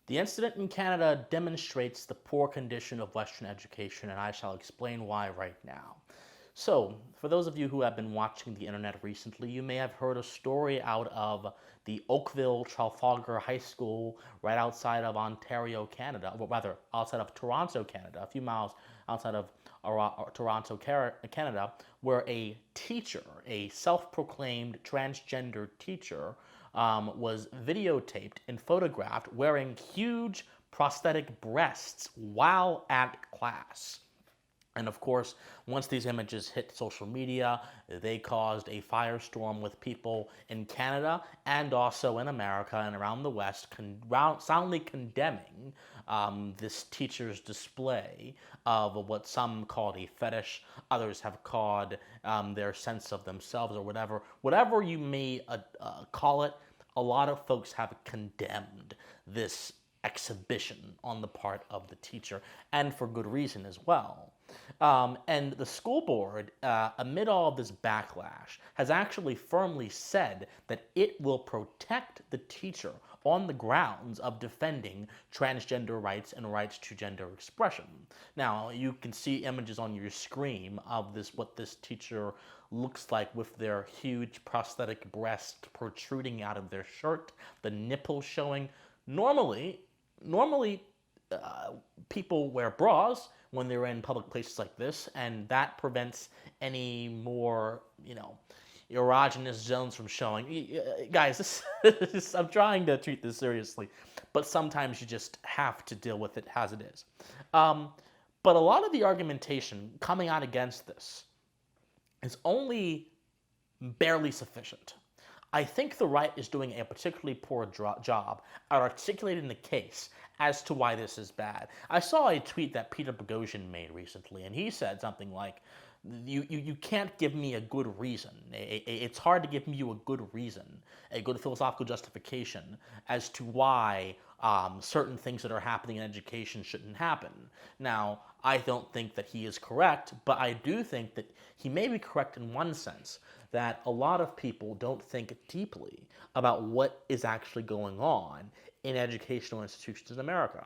The incident in Canada demonstrates the poor condition of Western education, and I shall explain why right now. So, for those of you who have been watching the internet recently, you may have heard a story out of the Oakville Trafalgar High School right outside of Ontario, Canada, or rather, outside of Toronto, Canada, a few miles outside of Toronto, Canada, where a teacher, a self-proclaimed transgender teacher, was videotaped and photographed wearing huge prosthetic breasts while at class. And of course, once these images hit social media, they caused a firestorm with people in Canada and also in America and around the West soundly condemning this teacher's display of what some called a fetish, others have called their sense of themselves or whatever you may call it. A lot of folks have condemned this exhibition on the part of the teacher, and for good reason as well. And the school board, amid all of this backlash, has actually firmly said that it will protect the teacher on the grounds of defending transgender rights and rights to gender expression. Now, you can see images on your screen of what this teacher looks like with their huge prosthetic breast protruding out of their shirt, the nipples showing. Normally, people wear bras when they're in public places like this, and that prevents any more, erogenous zones from showing. Guys, I'm trying to treat this seriously, but sometimes you just have to deal with it as it is. But a lot of the argumentation coming out against this is only barely sufficient. I think the right is doing a particularly poor job at articulating the case as to why this is bad. I saw a tweet that Peter Boghossian made recently, and he said something like, you can't give me a good reason. It's hard to give you a good reason, a good philosophical justification as to why certain things that are happening in education shouldn't happen. Now, I don't think that he is correct, but I do think that he may be correct in one sense, that a lot of people don't think deeply about what is actually going on in educational institutions in America.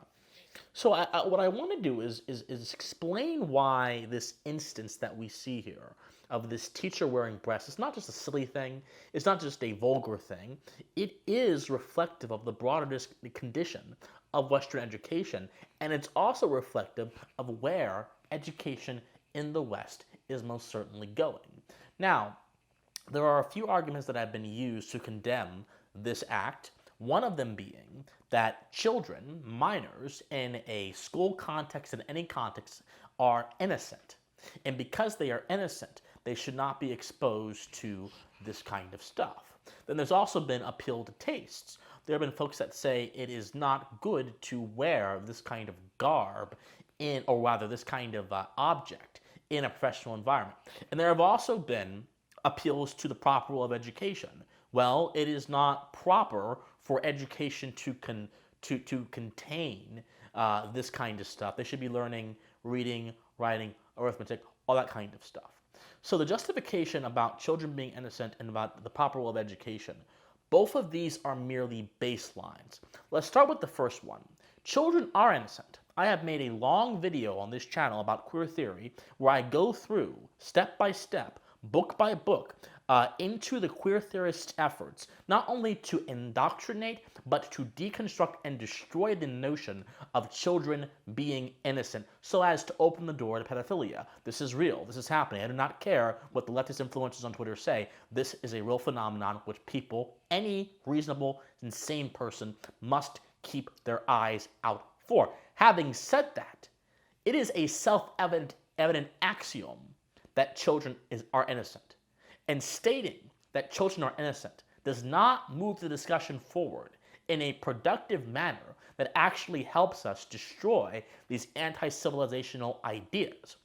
So what I want to do is explain why this instance that we see here of this teacher wearing breasts is not just a silly thing, it's not just a vulgar thing, it is reflective of the broader condition of Western education, and it's also reflective of where education in the West is most certainly going. Now, there are a few arguments that have been used to condemn this act, one of them being that children, minors, in a school context, in any context, are innocent. And because they are innocent, they should not be exposed to this kind of stuff. Then there's also been appeal to tastes. There have been folks that say it is not good to wear this kind of garb or rather this kind of object in a professional environment. And there have also been appeals to the proper role of education. Well, it is not proper for education to contain this kind of stuff. They should be learning reading, writing, arithmetic, all that kind of stuff. So the justification about children being innocent and about the proper role of education, both of these are merely baselines. Let's start with the first one. Children are innocent. I have made a long video on this channel about queer theory where I go through, step by step, book by book, into the queer theorists' efforts, not only to indoctrinate, but to deconstruct and destroy the notion of children being innocent, so as to open the door to pedophilia. This is real. This is happening. I do not care what the leftist influencers on Twitter say. This is a real phenomenon which people, any reasonable, insane person, must keep their eyes out for. Having said that, it is a self-evident axiom that children are innocent. And stating that children are innocent does not move the discussion forward in a productive manner that actually helps us destroy these anti-civilizational ideas.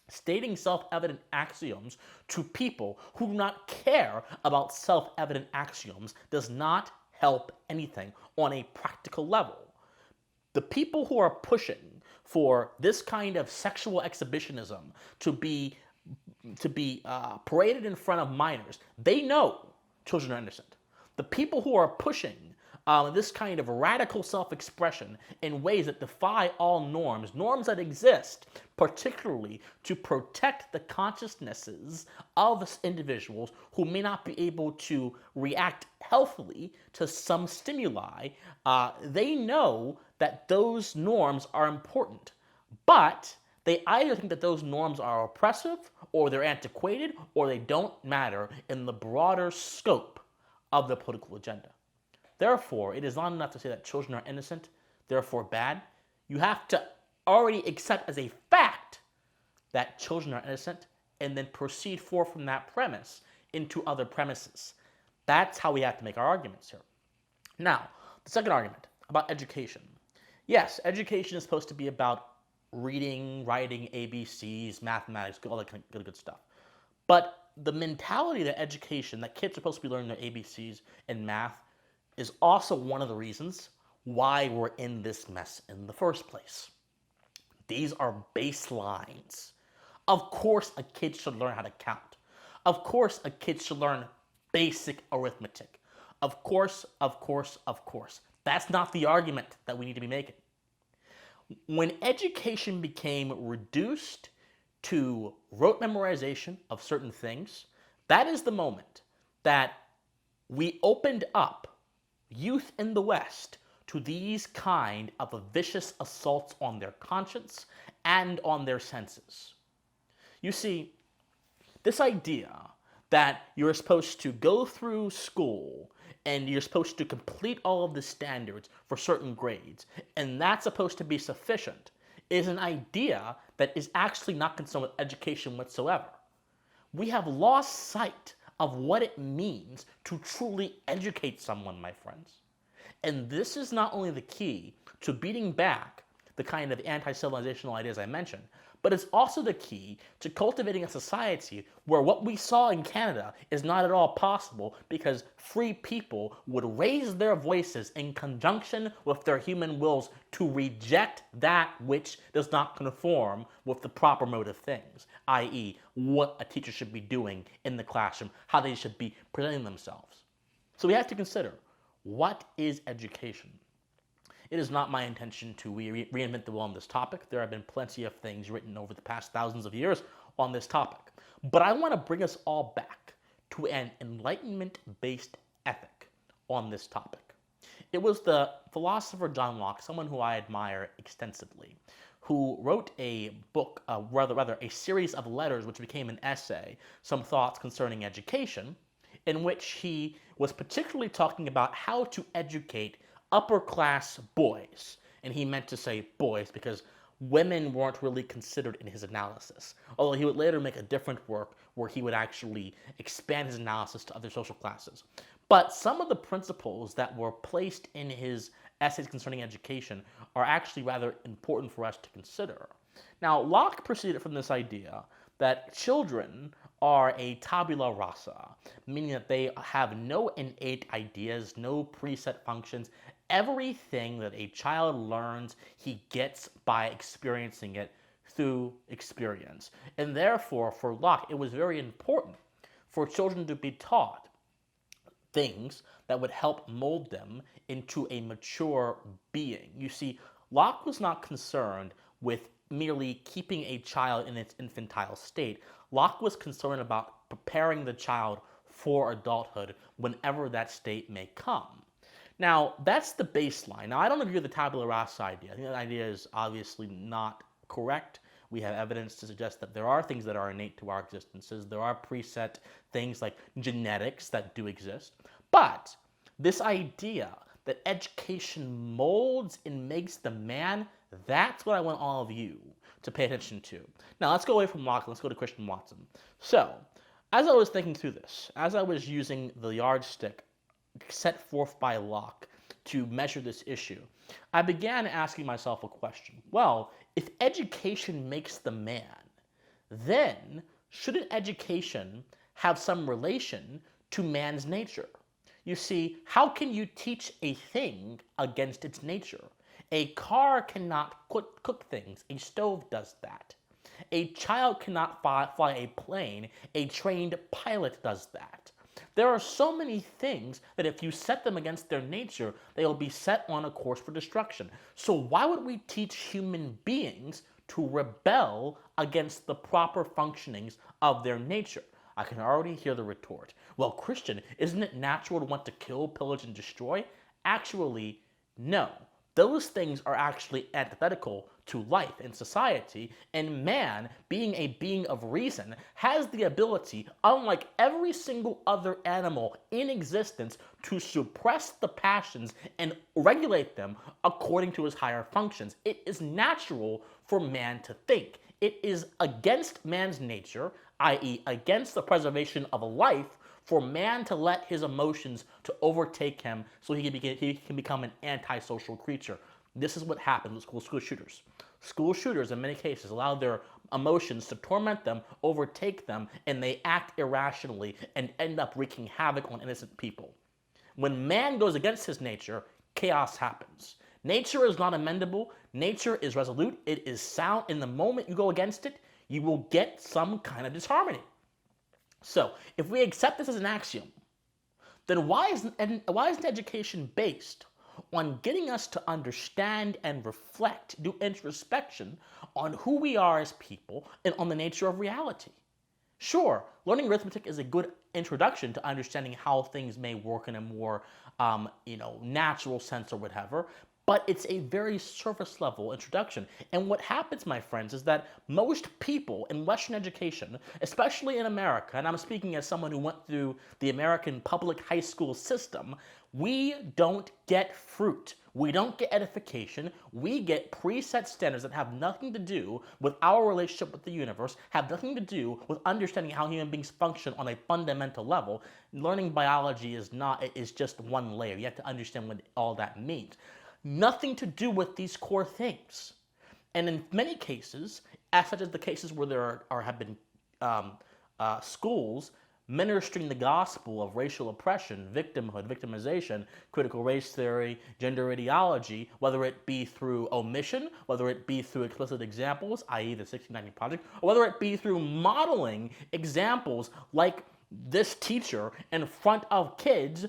Stating self-evident axioms to people who do not care about self-evident axioms does not help anything on a practical level. The people who are pushing for this kind of sexual exhibitionism to be paraded in front of minors, they know children are innocent. The people who are pushing this kind of radical self-expression in ways that defy all norms, norms that exist particularly to protect the consciousnesses of individuals who may not be able to react healthily to some stimuli. They know that those norms are important, but they either think that those norms are oppressive, or they're antiquated, or they don't matter in the broader scope of the political agenda. Therefore, it is not enough to say that children are innocent, therefore bad. You have to already accept as a fact that children are innocent and then proceed forth from that premise into other premises. That's how we have to make our arguments here. Now, the second argument about education. Yes, education is supposed to be about reading, writing, ABCs, mathematics, all that kind of good stuff. But the mentality that education, that kids are supposed to be learning their ABCs and math, is also one of the reasons why we're in this mess in the first place. These are baselines. Of course a kid should learn how to count. Of course a kid should learn basic arithmetic. Of course. That's not the argument that we need to be making. When education became reduced to rote memorization of certain things, that is the moment that we opened up youth in the West to these kind of vicious assaults on their conscience and on their senses. You see, this idea that you're supposed to go through school and you're supposed to complete all of the standards for certain grades, and that's supposed to be sufficient, is an idea that is actually not concerned with education whatsoever. We have lost sight of what it means to truly educate someone, my friends. And this is not only the key to beating back the kind of anti-civilizational ideas I mentioned, but it's also the key to cultivating a society where what we saw in Canada is not at all possible, because free people would raise their voices in conjunction with their human wills to reject that which does not conform with the proper mode of things, i.e. what a teacher should be doing in the classroom, how they should be presenting themselves. So we have to consider, what is education? It is not my intention to reinvent the wheel on this topic. There have been plenty of things written over the past thousands of years on this topic. But I want to bring us all back to an enlightenment-based ethic on this topic. It was the philosopher John Locke, someone who I admire extensively, who wrote a book, rather a series of letters which became an essay, Some Thoughts Concerning Education, in which he was particularly talking about how to educate upper-class boys. And he meant to say boys because women weren't really considered in his analysis. Although he would later make a different work where he would actually expand his analysis to other social classes. But some of the principles that were placed in his essays concerning education are actually rather important for us to consider. Now, Locke proceeded from this idea that children are a tabula rasa, meaning that they have no innate ideas, no preset functions. Everything that a child learns, he gets by experiencing it through experience. And therefore, for Locke, it was very important for children to be taught things that would help mold them into a mature being. You see, Locke was not concerned with merely keeping a child in its infantile state. Locke was concerned about preparing the child for adulthood whenever that state may come. Now, that's the baseline. Now, I don't agree with the tabula rasa idea. I think that idea is obviously not correct. We have evidence to suggest that there are things that are innate to our existences. There are preset things like genetics that do exist. But this idea that education molds and makes the man, that's what I want all of you to pay attention to. Now, let's go away from Locke. Let's go to Christian Watson. So, as I was thinking through this, as I was using the yardstick set forth by Locke to measure this issue, I began asking myself a question. Well, if education makes the man, then shouldn't education have some relation to man's nature? You see, how can you teach a thing against its nature? A car cannot cook things. A stove does that. A child cannot fly a plane. A trained pilot does that. There are so many things that if you set them against their nature, they will be set on a course for destruction. So why would we teach human beings to rebel against the proper functionings of their nature? I can already hear the retort. Well, Christian, isn't it natural to want to kill, pillage, and destroy? Actually, no. Those things are actually antithetical to life and society, and man, being a being of reason, has the ability, unlike every single other animal in existence, to suppress the passions and regulate them according to his higher functions. It is natural for man to think. It is against man's nature, i.e., against the preservation of a life, for man to let his emotions to overtake him so he can become an antisocial creature. This is what happens with school shooters. School shooters, in many cases, allow their emotions to torment them, overtake them, and they act irrationally and end up wreaking havoc on innocent people. When man goes against his nature, chaos happens. Nature is not amendable. Nature is resolute. It is sound. In the moment you go against it, you will get some kind of disharmony. So, if we accept this as an axiom, then why isn't education based on getting us to understand and reflect, do introspection on who we are as people and on the nature of reality? Sure, learning arithmetic is a good introduction to understanding how things may work in a more, natural sense or whatever, but it's a very surface level introduction. And what happens, my friends, is that most people in Western education, especially in America, and I'm speaking as someone who went through the American public high school system, we don't get fruit. We don't get edification. We get preset standards that have nothing to do with our relationship with the universe, have nothing to do with understanding how human beings function on a fundamental level. Learning biology is just one layer. You have to understand what all that means. Nothing to do with these core things. And in many cases, as such as the cases where there have been schools ministering the gospel of racial oppression, victimhood, victimization, critical race theory, gender ideology, whether it be through omission, whether it be through explicit examples, i.e. the 1690 Project, or whether it be through modeling examples like this teacher in front of kids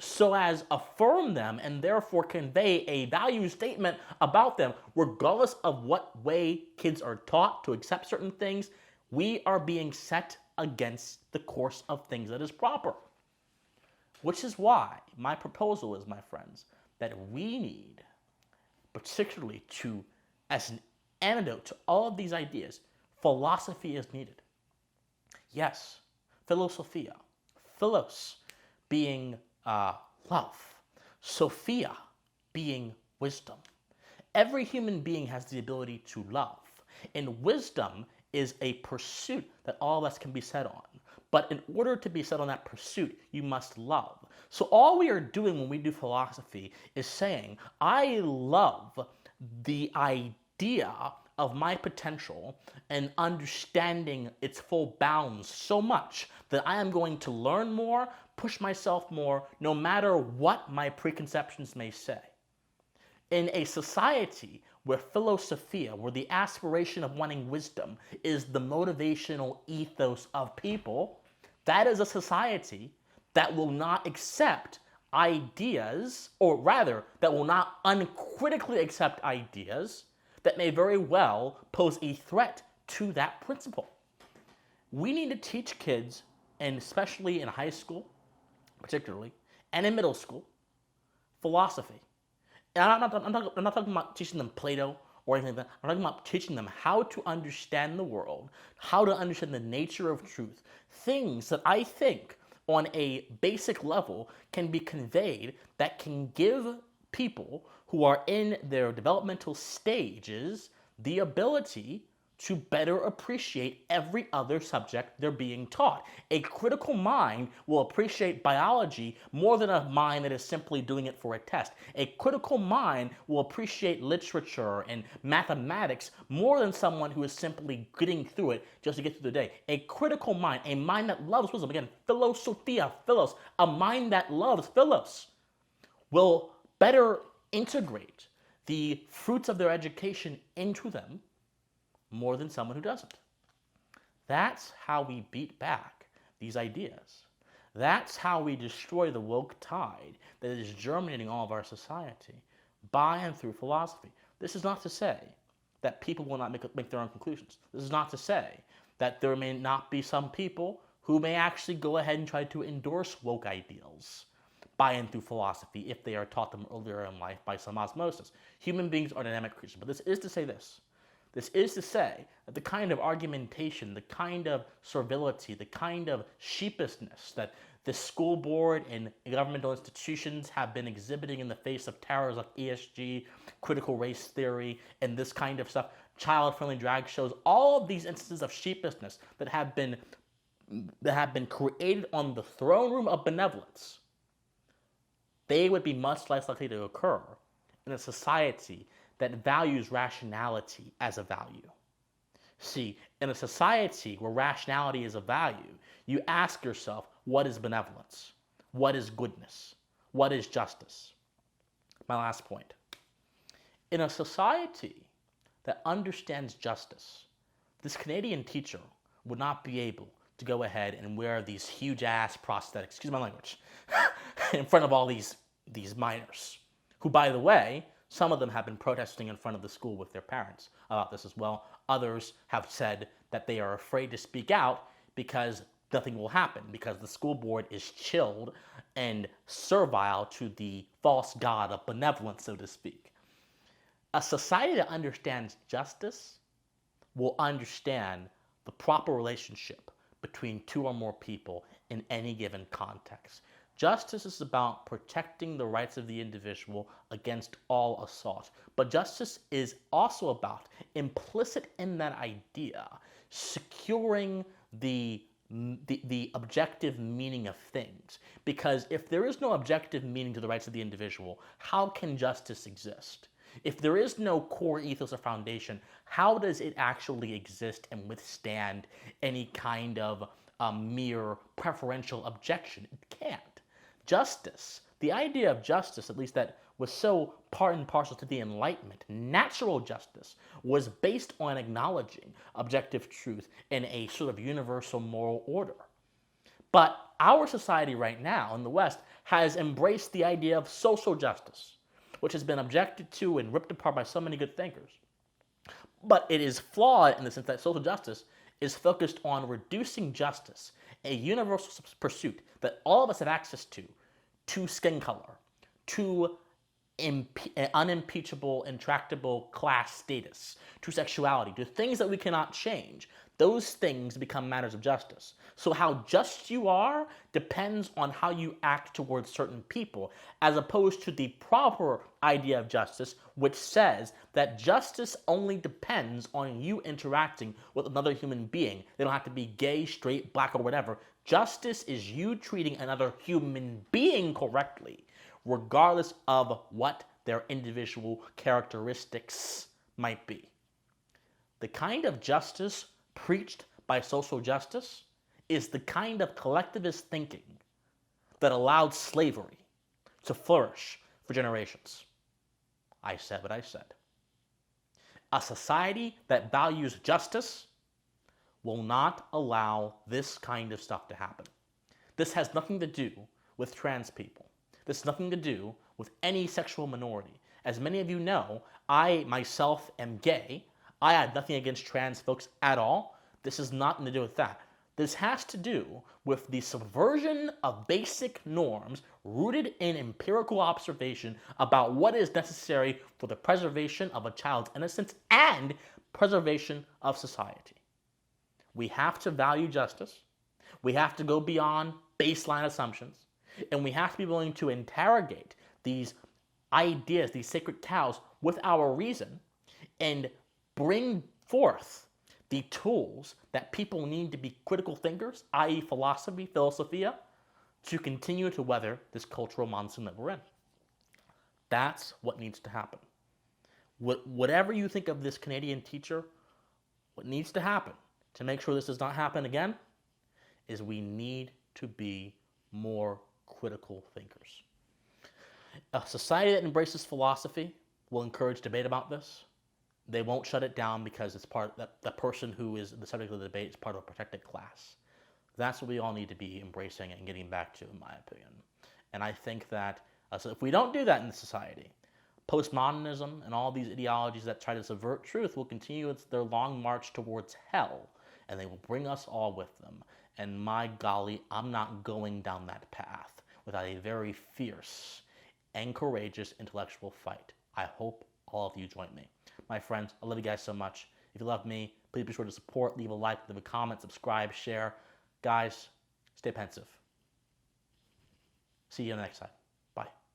so as affirm them and therefore convey a value statement about them, regardless of what way kids are taught to accept certain things, we are being set against the course of things that is proper. Which is why my proposal is, my friends, that we need, particularly as an antidote to all of these ideas, philosophy is needed. Yes, philosophia, philos, being love, Sophia being wisdom. Every human being has the ability to love, and wisdom is a pursuit that all of us can be set on. But in order to be set on that pursuit, you must love. So all we are doing when we do philosophy is saying, I love the idea of my potential and understanding its full bounds so much that I am going to learn more, push myself more, no matter what my preconceptions may say. In a society where philosophia, where the aspiration of wanting wisdom is the motivational ethos of people, that is a society that will not accept ideas, or rather, that will not uncritically accept ideas that may very well pose a threat to that principle. We need to teach kids, and especially in high school, particularly, and in middle school, philosophy. And I'm not talking about teaching them Plato or anything like that. I'm talking about teaching them how to understand the world, how to understand the nature of truth, things that I think on a basic level can be conveyed that can give people who are in their developmental stages the ability to better appreciate every other subject they're being taught. A critical mind will appreciate biology more than a mind that is simply doing it for a test. A critical mind will appreciate literature and mathematics more than someone who is simply getting through it just to get through the day. A critical mind, a mind that loves wisdom, again, philosophia, philos, a mind that loves philos, will better integrate the fruits of their education into them more than someone who doesn't. That's how we beat back these ideas. That's how we destroy the woke tide that is germinating all of our society, by and through philosophy. This is not to say that people will not make their own conclusions. This is not to say that there may not be some people who may actually go ahead and try to endorse woke ideals by and through philosophy if they are taught them earlier in life by some osmosis. Human beings are dynamic creatures. But this is to say this. This is to say that the kind of argumentation, the kind of servility, the kind of sheepishness that the school board and governmental institutions have been exhibiting in the face of terrors like ESG, critical race theory, and this kind of stuff, child-friendly drag shows, all of these instances of sheepishness that have been created on the throne room of benevolence, they would be much less likely to occur in a society that values rationality as a value. See, in a society where rationality is a value, you ask yourself, what is benevolence? What is goodness? What is justice? My last point. In a society that understands justice, this Canadian teacher would not be able to go ahead and wear these huge-ass prosthetics, excuse my language, in front of all these minors, who, by the way, some of them have been protesting in front of the school with their parents about this as well. Others have said that they are afraid to speak out because nothing will happen, because the school board is chilled and servile to the false god of benevolence, so to speak. A society that understands justice will understand the proper relationship between two or more people in any given context. Justice is about protecting the rights of the individual against all assault. But justice is also about, implicit in that idea, securing the objective meaning of things. Because if there is no objective meaning to the rights of the individual, how can justice exist? If there is no core ethos or foundation, how does it actually exist and withstand any kind of mere preferential objection? It can't. Justice, the idea of justice, at least that was so part and parcel to the Enlightenment, natural justice, was based on acknowledging objective truth in a sort of universal moral order. But our society right now in the West has embraced the idea of social justice, which has been objected to and ripped apart by so many good thinkers. But it is flawed in the sense that social justice is focused on reducing justice, a universal pursuit that all of us have access to skin color, to unimpeachable, intractable class status, to sexuality, to things that we cannot change. Those things become matters of justice. So how just you are depends on how you act towards certain people, as opposed to the proper idea of justice, which says that justice only depends on you interacting with another human being. They don't have to be gay, straight, black, or whatever. Justice is you treating another human being correctly, regardless of what their individual characteristics might be. The kind of justice preached by social justice is the kind of collectivist thinking that allowed slavery to flourish for generations. I said what I said. A society that values justice will not allow this kind of stuff to happen. This has nothing to do with trans people. This has nothing to do with any sexual minority. As many of you know, I myself am gay. I had nothing against trans folks at all. This has nothing to do with that. This has to do with the subversion of basic norms rooted in empirical observation about what is necessary for the preservation of a child's innocence and preservation of society. We have to value justice. We have to go beyond baseline assumptions. And we have to be willing to interrogate these ideas, these sacred cows, with our reason and bring forth the tools that people need to be critical thinkers, i.e. philosophy, philosophia, to continue to weather this cultural monsoon that we're in. That's what needs to happen. Whatever you think of this Canadian teacher, what needs to happen to make sure this does not happen again is we need to be more critical thinkers. A society that embraces philosophy will encourage debate about this. They won't shut it down because it's part that the person who is the subject of the debate is part of a protected class. That's what we all need to be embracing and getting back to, in my opinion. And I think that so if we don't do that in society, postmodernism and all these ideologies that try to subvert truth will continue their long march towards hell, and they will bring us all with them. And my golly, I'm not going down that path without a very fierce and courageous intellectual fight. I hope all of you join me. My friends, I love you guys so much. If you love me, please be sure to support, leave a like, leave a comment, subscribe, share. Guys, stay pensive. See you on the next time.